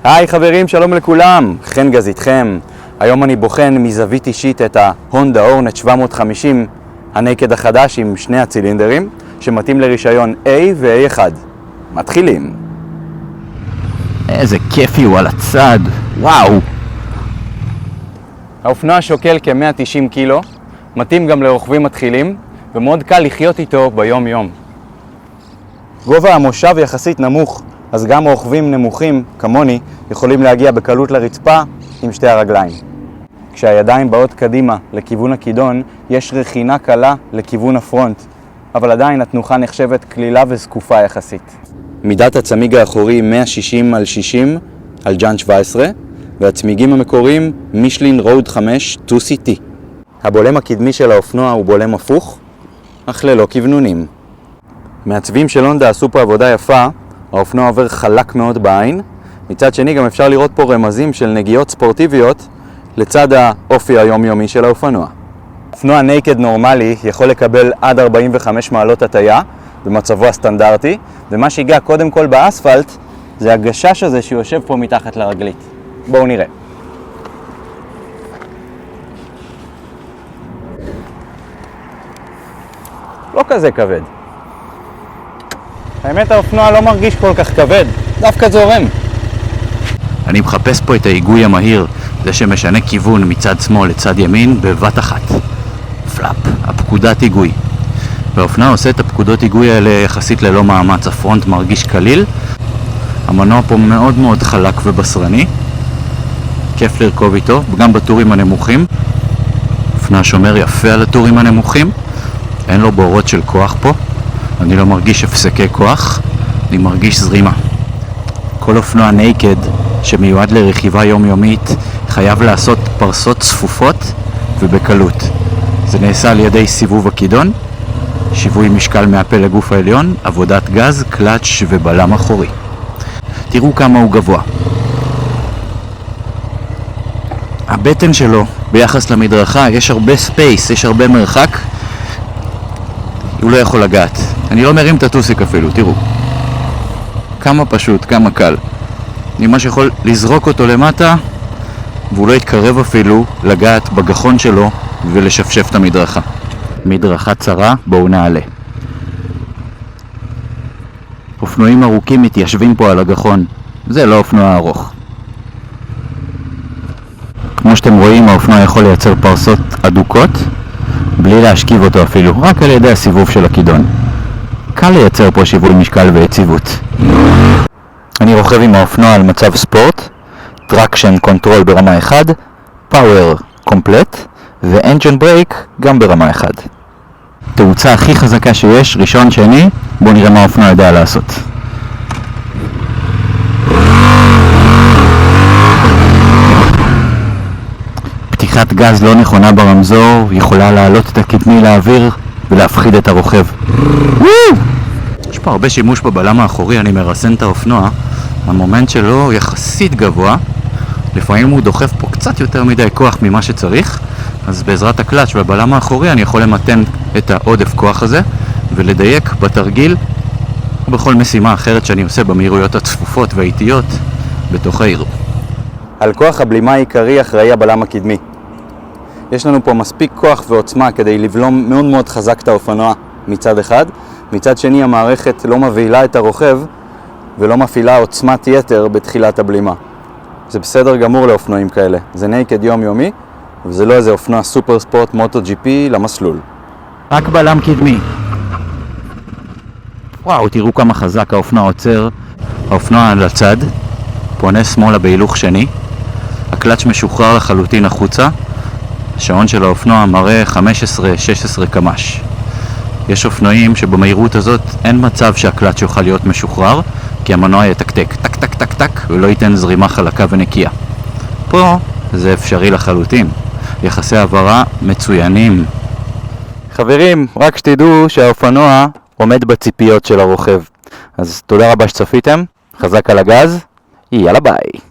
היי חברים, שלום לכולם, חן גז איתכם. היום אני בוחן מזווית אישית את ההונדה הורנט 750 הנקד החדש עם שני הצילינדרים שמתאים לרישיון A ו-A1. מתחילים. איזה כיפי הוא על הצד, וואו. האופנוע שוקל כ-190 קילו, מתאים גם לרוכבים מתחילים ומאוד קל לחיות איתו ביום יום. גובה המושב יחסית נמוך, אז גם רוכבים נמוכים כמוני יכולים להגיע בקלות לרצפה עם שתי הרגליים. כשהידיים באות קדימה לכיוון הכידון, יש רכינה קלה לכיוון הפרונט, אבל עדיין התנוחה נחשבת כלילה וזקופה יחסית. מידת הצמיג האחורי 160 על 60 על ג'אן 17, והצמיגים המקוריים מישלין רוד 5 2CT. הבולם הקדמי של האופנוע הוא בולם הפוך, אך ללא כוונונים. מעצבים של הונדה עשו פה עבודה יפה, האופנוע עובר חלק מאוד בעין. מצד שני גם אפשר לראות פה רמזים של נגיעות ספורטיביות לצד האופי היומיומי של האופנוע. אופנוע נקד נורמלי יכול לקבל עד 45 מעלות הטיה במצבו הסטנדרטי, ומה שיגע קודם כל באספלט זה הגשש הזה שיושב פה מתחת לרגלית. בואו נראה. לא כזה כבד. האמת האופנוע לא מרגיש כל כך כבד, דווקא זורם. אני מחפש פה את ההיגוי המהיר, זה שמשנה כיוון מצד שמאל לצד ימין בבת אחת. פלאפ, הפקודת היגוי. והאופנוע עושה את הפקודות היגוי האלה יחסית ללא מאמץ, הפרונט מרגיש קליל. המנוע פה מאוד מאוד חלק ובשרני. כיף לרכוב איתו, גם בטורים הנמוכים. אופנוע שומר יפה על הטורים הנמוכים. אין לו בורות של כוח פה. אני לא מרגיש הפסקי כוח, אני מרגיש זרימה. כל אופנוע נקד שמיועד לרכיבה יומיומית חייב לעשות פרסות צפופות ובקלות. זה נעשה על ידי סיבוב הכידון, שיווי משקל מהפה לגוף העליון, עבודת גז, קלאץ' ובלם אחורי. תראו כמה הוא גבוה. הבטן שלו ביחס למדרכה, יש הרבה ספייס, יש הרבה מרחק, הוא לא יכול לגעת. אני לא מרים את הטוסיק אפילו, תראו. כמה פשוט, כמה קל. אני ממש יכול לזרוק אותו למטה, והוא לא יתקרב אפילו לגעת בגחון שלו ולשפשף את המדרכה. מדרכה צרה, בואו נעלה. אופנועים ארוכים מתיישבים פה על הגחון. זה לא אופנוע ארוך. כמו שאתם רואים, האופנוע יכול לייצר פרסות אדוקות, בלי להשכיב אותו אפילו, רק על ידי הסיבוב של הכידון. קל לייצר פה שיווי משקל ויציבות. אני רוכב עם האופנוע על מצב ספורט, טרקשן קונטרול ברמה 1, פאוור קומפלט ואנג'ן ברייק גם ברמה 1. תאוצה הכי חזקה שיש, ראשון שני, בואו נראה מה האופנוע יודע לעשות. פתיחת גז לא נכונה ברמזור יכולה להעלות את הקדמי לאוויר ולהפחיד את הרוכב. יש פה הרבה שימוש בבלם האחורי, אני מרסן את האופנוע. המומנט שלו יחסית גבוה, לפעמים הוא דוחף פה קצת יותר מדי כוח ממה שצריך, אז בעזרת הקלאץ' והבלם האחורי אני יכול למתן את העודף כוח הזה ולדייק בתרגיל או בכל משימה אחרת שאני עושה במהירויות הצפופות והאיטיות בתוך העיר. על כוח הבלימה העיקרי אחראי הבלם הקדמי. יש לנו פה מספיק כוח ועוצמה כדי לבלום מאוד מאוד חזק את האופנוע מצד אחד. מצד שני המערכת לא מבהילה את הרוכב ולא מפעילה עוצמת יתר בתחילת הבלימה. זה בסדר גמור לאופנועים כאלה. זה נקד יומיומי וזה לא איזה אופנוע סופר ספורט מוטו GP למסלול. רק בלם קדמי. וואו, תראו כמה חזק האופנוע עוצר. האופנוע על הצד, פונה שמאלה בהילוך שני. הקלאץ' משוחרר לחלוטין החוצה. השעון של האופנוע מראה 15-16 קמ"ש. יש אופנועים שבמהירות הזאת אין מצב שהקלאץ' יוכל להיות משוחרר, כי המנוע יתקתק, טק טק טק טק, ולא ייתן זרימה חלקה ונקייה. פה זה אפשרי לחלוטין. יחסי העברה מצוינים. חברים, רק שתדעו שהאופנוע עומד בציפיות של הרוכב. אז תודה רבה שצפיתם, חזק על הגז, יאללה ביי.